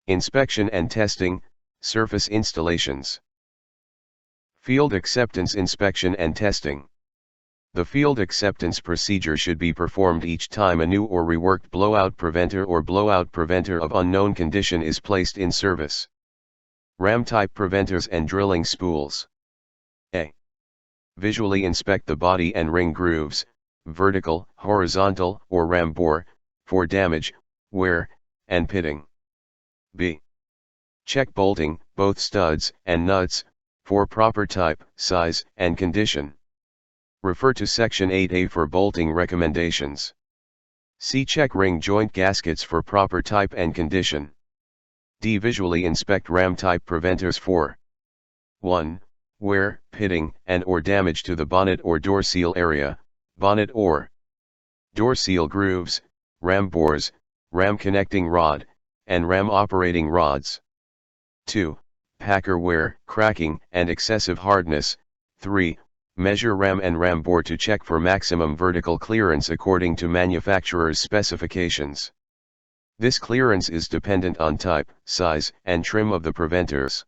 Inspection and testing, surface installations. Field acceptance inspection and testing. The field acceptance procedure should be performed each time a new or reworked blowout preventer of unknown condition is placed in service. Ram-type preventers and drilling spools. A. Visually inspect the body and ring grooves, vertical, horizontal, or ram bore, for damage, wear, and pitting. B. Check bolting, both studs and nuts, for proper type, size, and condition. Refer to Section 8A for bolting recommendations. C. Check ring joint gaskets for proper type and condition. D. Visually inspect ram-type preventers for 1. Wear, pitting, and/or damage to the bonnet or door seal area, bonnet or door seal grooves, ram bores, ram connecting rod, and ram operating rods. 2. Packer wear, cracking, and excessive hardness. 3. Measure ram and ram bore to check for maximum vertical clearance according to manufacturer's specifications. This clearance is dependent on type, size, and trim of the preventers.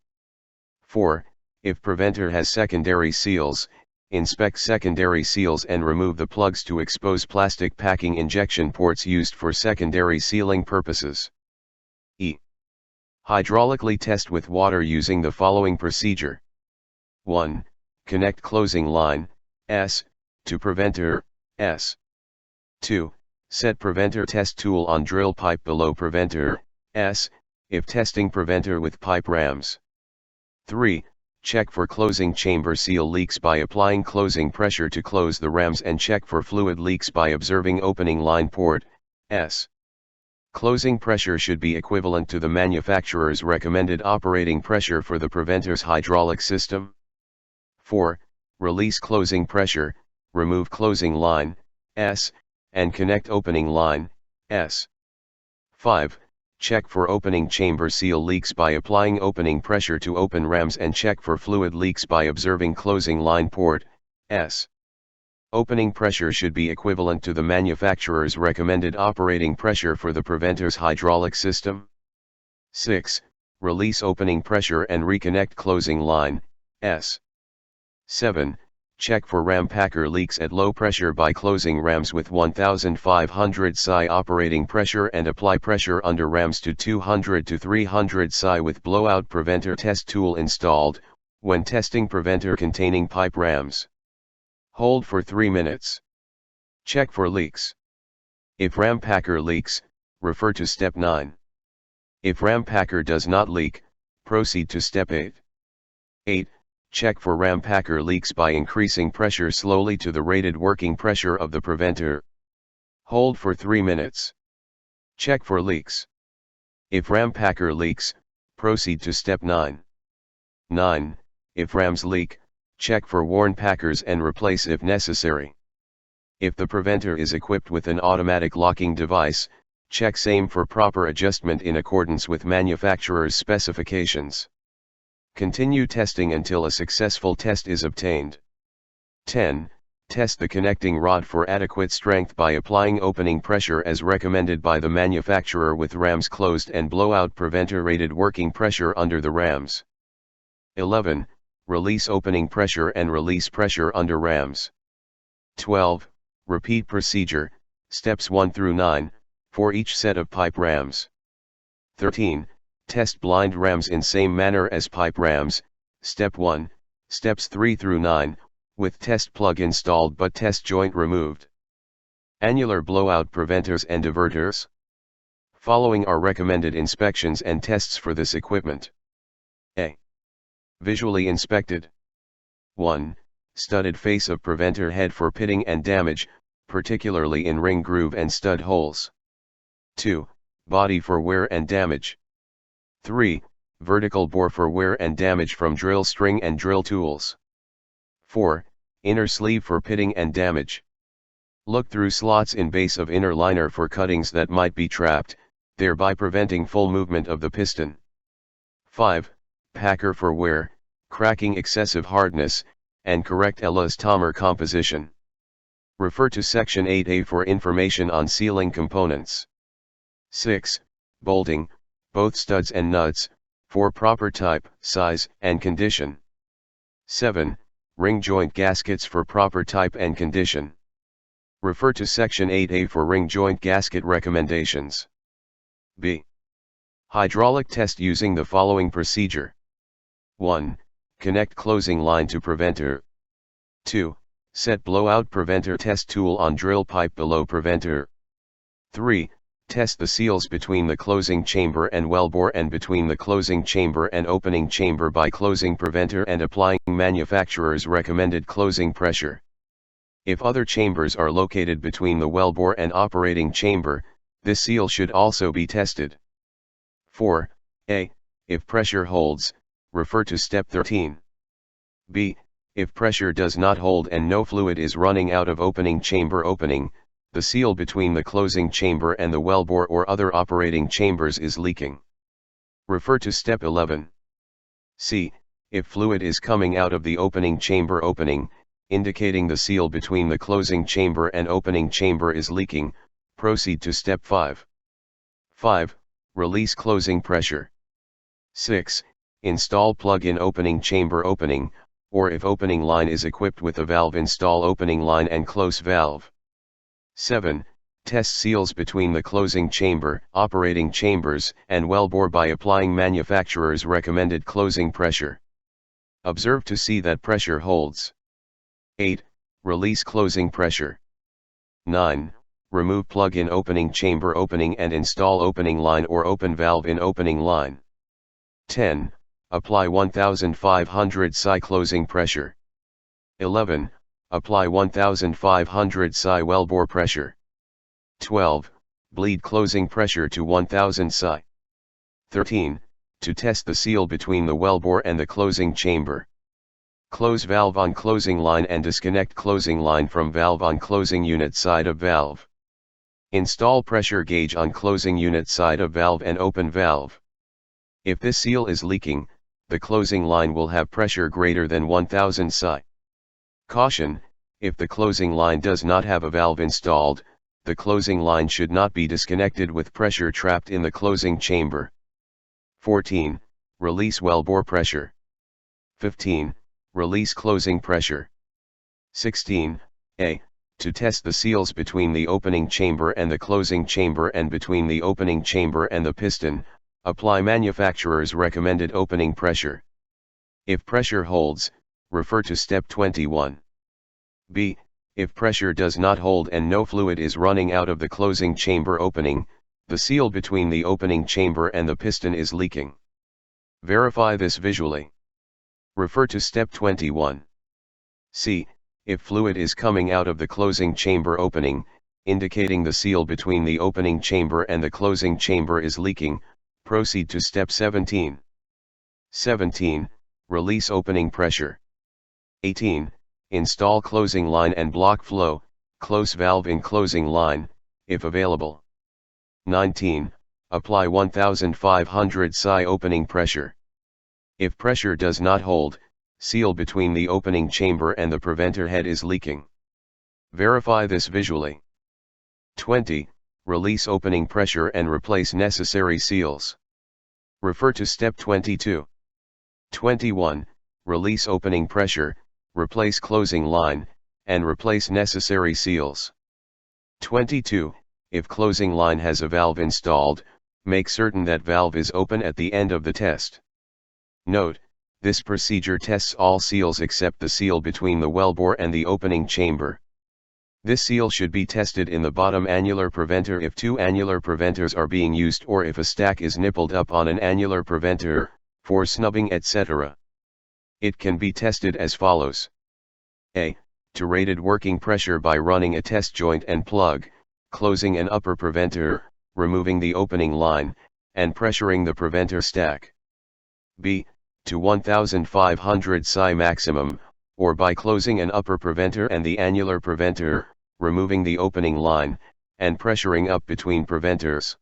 4. If preventer has secondary seals, inspect secondary seals and remove the plugs to expose plastic packing injection ports used for secondary sealing purposes. E. Hydraulically test with water using the following procedure. 1. Connect closing line, S, to preventer, S. 2. Set preventer test tool on drill pipe below preventer, S, if testing preventer with pipe rams. 3. Check for closing chamber seal leaks by applying closing pressure to close the rams and check for fluid leaks by observing opening line port, S. Closing pressure should be equivalent to the manufacturer's recommended operating pressure for the preventer's hydraulic system. 4. Release closing pressure, remove closing line, S, and connect opening line, S. 5. Check for opening chamber seal leaks by applying opening pressure to open rams and check for fluid leaks by observing closing line port, S. Opening pressure should be equivalent to the manufacturer's recommended operating pressure for the preventer's hydraulic system. 6. Release opening pressure and reconnect closing line, S. 7. Check for ram packer leaks at low pressure by closing rams with 1500 psi operating pressure and apply pressure under rams to 200 to 300 psi with blowout preventer test tool installed, when testing preventer containing pipe rams. Hold for 3 minutes. Check for leaks. If ram packer leaks, refer to step 9. If ram packer does not leak, proceed to step 8. 8. Check for ram packer leaks by increasing pressure slowly to the rated working pressure of the preventer. Hold for 3 minutes. Check for leaks. If ram packer leaks, proceed to step 9. 9. If rams leak, check for worn packers and replace if necessary. If the preventer is equipped with an automatic locking device, check same for proper adjustment in accordance with manufacturer's specifications. Continue testing until a successful test is obtained. 10. Test the connecting rod for adequate strength by applying opening pressure as recommended by the manufacturer with rams closed and blowout preventer rated working pressure under the rams. 11. Release opening pressure and release pressure under rams. 12. Repeat procedure, steps 1 through 9, for each set of pipe rams. 13. Test blind rams in same manner as pipe rams, step 1, steps 3 through 9, with test plug installed but test joint removed. Annular blowout preventers and diverters. Following are recommended inspections and tests for this equipment. A. Visually inspected. 1. Studded face of preventer head for pitting and damage, particularly in ring groove and stud holes. 2. Body for wear and damage. 3. Vertical bore for wear and damage from drill string and drill tools. 4. Inner sleeve for pitting and damage. Look through slots in base of inner liner for cuttings that might be trapped, thereby preventing full movement of the piston. 5. Packer for wear, cracking excessive hardness, and correct elastomer composition. Refer to Section 8A for information on sealing components. 6. Bolting, both studs and nuts, for proper type, size, and condition. 7. Ring joint gaskets for proper type and condition. Refer to Section 8A for ring joint gasket recommendations. B. Hydraulic test using the following procedure. 1. Connect closing line to preventer. 2. Set blowout preventer test tool on drill pipe below preventer. 3. Test the seals between the closing chamber and wellbore and between the closing chamber and opening chamber by closing preventer and applying manufacturer's recommended closing pressure. If other chambers are located between the wellbore and operating chamber, this seal should also be tested. 4. A. If pressure holds, refer to step 13. B. If pressure does not hold and no fluid is running out of opening chamber opening, the seal between the closing chamber and the wellbore or other operating chambers is leaking. Refer to step 11. C. If fluid is coming out of the opening chamber opening, indicating the seal between the closing chamber and opening chamber is leaking, proceed to step 5. 5. Release closing pressure. 6. Install plug-in opening chamber opening, or if opening line is equipped with a valve, install opening line and close valve. 7. Test seals between the closing chamber, operating chambers, and wellbore by applying manufacturer's recommended closing pressure. Observe to see that pressure holds. 8. Release closing pressure. 9. Remove plug-in opening chamber opening and install opening line or open valve in opening line. 10. Apply 1500 psi closing pressure. 11. Apply 1500 psi wellbore pressure. 12. Bleed closing pressure to 1000 psi. 13. To test the seal between the wellbore and the closing chamber. Close valve on closing line and disconnect closing line from valve on closing unit side of valve. Install pressure gauge on closing unit side of valve and open valve. If this seal is leaking, the closing line will have pressure greater than 1000 psi. Caution: if the closing line does not have a valve installed, the closing line should not be disconnected with pressure trapped in the closing chamber. 14. Release wellbore pressure. 15. Release closing pressure. 16. A. To test the seals between the opening chamber and the closing chamber and between the opening chamber and the piston, apply manufacturer's recommended opening pressure. If pressure holds, refer to step 21. B. If pressure does not hold and no fluid is running out of the closing chamber opening, the seal between the opening chamber and the piston is leaking. Verify this visually. Refer to step 21. C. If fluid is coming out of the closing chamber opening, indicating the seal between the opening chamber and the closing chamber is leaking, proceed to step 17. 17. Release opening pressure. 18. Install closing line and block flow, close valve in closing line, if available. 19. Apply 1500 psi opening pressure. If pressure does not hold, seal between the opening chamber and the preventer head is leaking. Verify this visually. 20. Release opening pressure and replace necessary seals. Refer to step 22. 21. Release opening pressure, replace closing line, and replace necessary seals. 22. If closing line has a valve installed, make certain that valve is open at the end of the test. Note: this procedure tests all seals except the seal between the wellbore and the opening chamber. This seal should be tested in the bottom annular preventer if two annular preventers are being used or if a stack is nippled up on an annular preventer, for snubbing etc. It can be tested as follows. A. To rated working pressure by running a test joint and plug, closing an upper preventer, removing the opening line, and pressuring the preventer stack. B. To 1500 psi maximum, or by closing an upper preventer and the annular preventer, removing the opening line, and pressuring up between preventers.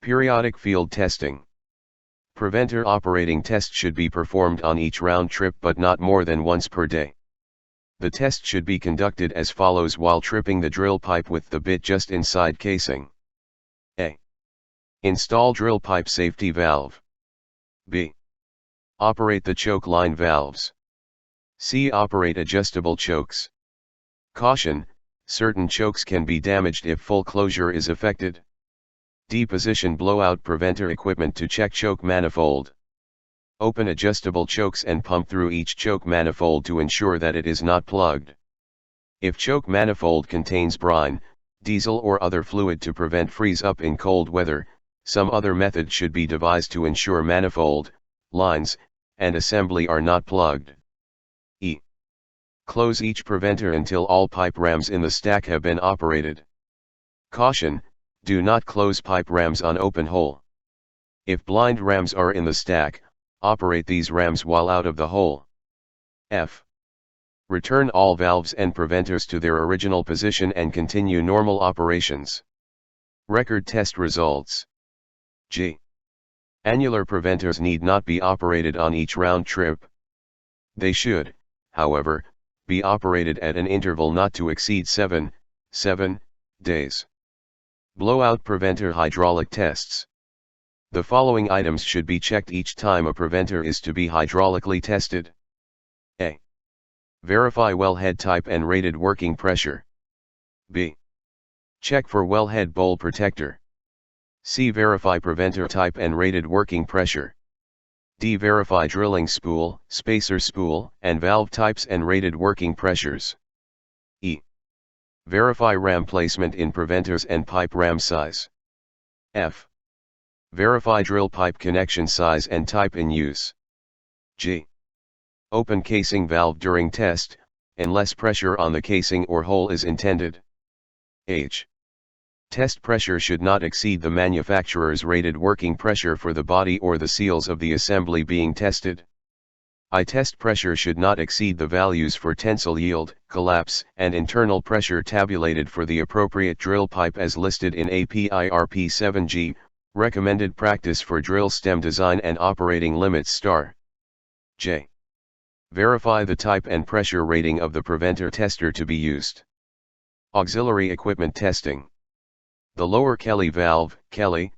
Periodic field testing. Preventer operating test should be performed on each round trip but not more than once per day. The test should be conducted as follows while tripping the drill pipe with the bit just inside casing. A. Install drill pipe safety valve. B. Operate the choke line valves. C. Operate adjustable chokes. Caution, certain chokes can be damaged if full closure is affected. D. Position blowout preventer equipment to check choke manifold. Open adjustable chokes and pump through each choke manifold to ensure that it is not plugged. If choke manifold contains brine, diesel or other fluid to prevent freeze up in cold weather, some other method should be devised to ensure manifold, lines, and assembly are not plugged. E. Close each preventer until all pipe rams in the stack have been operated. Caution, do not close pipe rams on open hole. If blind rams are in the stack, operate these rams while out of the hole. F. Return all valves and preventers to their original position and continue normal operations. Record test results. G. Annular preventers need not be operated on each round trip. They should, however, be operated at an interval not to exceed 7 days. Blowout preventer hydraulic tests. The following items should be checked each time a preventer is to be hydraulically tested. A. Verify wellhead type and rated working pressure. B. Check for wellhead bowl protector. C. Verify preventer type and rated working pressure. D. Verify drilling spool, spacer spool, and valve types and rated working pressures. E. Verify ram placement in preventers and pipe ram size. F. Verify drill pipe connection size and type in use. G. Open casing valve during test, unless pressure on the casing or hole is intended. H. Test pressure should not exceed the manufacturer's rated working pressure for the body or the seals of the assembly being tested. I. Test pressure should not exceed the values for tensile yield, collapse, and internal pressure tabulated for the appropriate drill pipe as listed in APIRP 7G, recommended practice for drill stem design and operating limits star. J. Verify the type and pressure rating of the preventer tester to be used. Auxiliary equipment testing. The lower Kelly valve, Kelly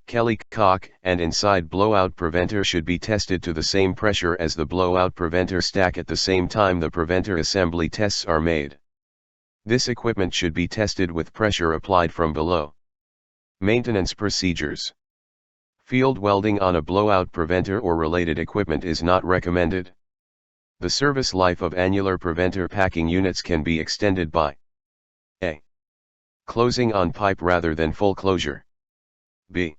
cock, and inside blowout preventer should be tested to the same pressure as the blowout preventer stack at the same time the preventer assembly tests are made. This equipment should be tested with pressure applied from below. Maintenance procedures. Field welding on a blowout preventer or related equipment is not recommended. The service life of annular preventer packing units can be extended by A. Closing on pipe rather than full closure. B.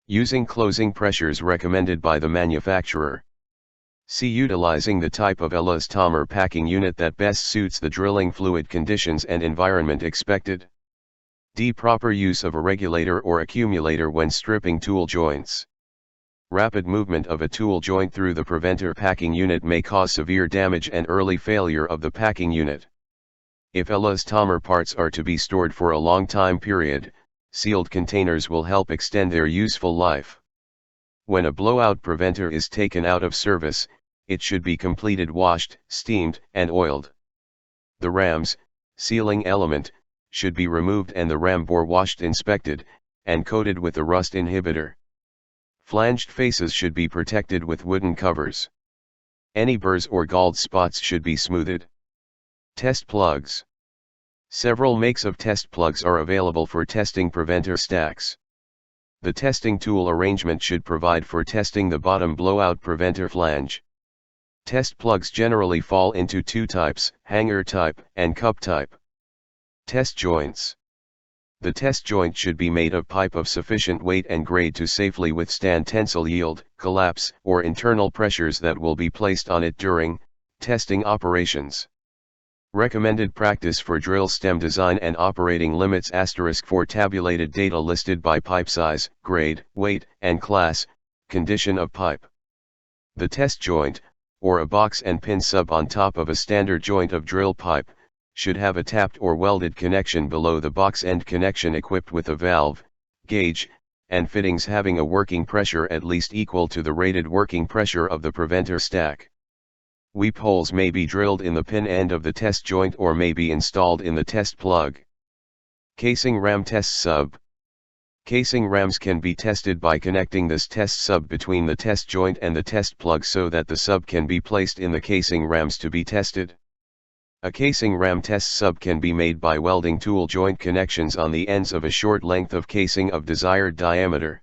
Using closing pressures recommended by the manufacturer. C. Utilizing the type of elastomer packing unit that best suits the drilling fluid conditions and environment expected. D. Proper use of a regulator or accumulator when stripping tool joints. Rapid movement of a tool joint through the preventer packing unit may cause severe damage and early failure of the packing unit. If elastomer parts are to be stored for a long time period, sealed containers will help extend their useful life. When a blowout preventer is taken out of service, it should be completed washed, steamed, and oiled. The rams, sealing element, should be removed and the ram bore washed, inspected, and coated with a rust inhibitor. Flanged faces should be protected with wooden covers. Any burrs or galled spots should be smoothed. Test plugs. Several makes of test plugs are available for testing preventer stacks. The testing tool arrangement should provide for testing the bottom blowout preventer flange. Test plugs generally fall into two types, hanger type and cup type. Test joints. The test joint should be made of pipe of sufficient weight and grade to safely withstand tensile yield, collapse, or internal pressures that will be placed on it during testing operations. Recommended practice for drill stem design and operating limits * for tabulated data listed by pipe size, grade, weight, and class, condition of pipe. The test joint, or a box and pin sub on top of a standard joint of drill pipe, should have a tapped or welded connection below the box end connection equipped with a valve, gauge, and fittings having a working pressure at least equal to the rated working pressure of the preventer stack. Weep holes may be drilled in the pin end of the test joint or may be installed in the test plug. Casing ram test sub. Casing rams can be tested by connecting this test sub between the test joint and the test plug so that the sub can be placed in the casing rams to be tested. A casing ram test sub can be made by welding tool joint connections on the ends of a short length of casing of desired diameter.